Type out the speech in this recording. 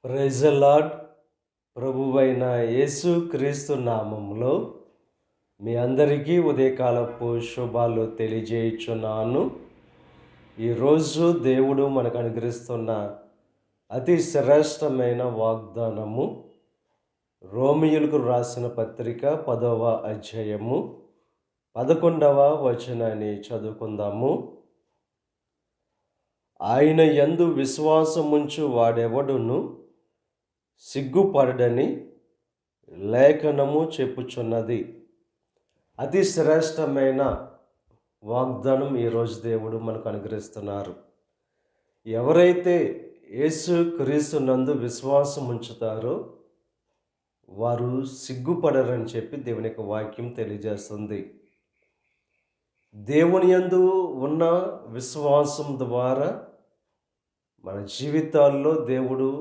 Praise the lord. ప్రభువైన యేసు క్రీస్తు నామములో మీ అందరికీ ఉదయకాలపు శుభాలు తెలియజేయుచున్నాను. ఈరోజు దేవుడు మనకు అనుగ్రహిస్తున్న అతి శ్రేష్టమైన వాగ్దానము రోమియోలకు రాసిన పత్రిక 10వ అధ్యాయము 11వ వచనాన్ని చదువుకుందాము. ఆయన యందు విశ్వాసముంచు వాడెవడును సిగ్గుపడడని లేఖనము చెప్పుచున్నది. అతి శ్రేష్టమైన వాగ్దానం ఈరోజు దేవుడు మనకు అనుగ్రహిస్తున్నారు. ఎవరైతే యేసు క్రీస్తు నందు విశ్వాసం ఉంచుతారో వారు సిగ్గుపడరని చెప్పి దేవుని యొక్క వాక్యం తెలియజేస్తుంది. దేవుని యందు ఉన్న విశ్వాసం ద్వారా మన జీవితాల్లో దేవుడు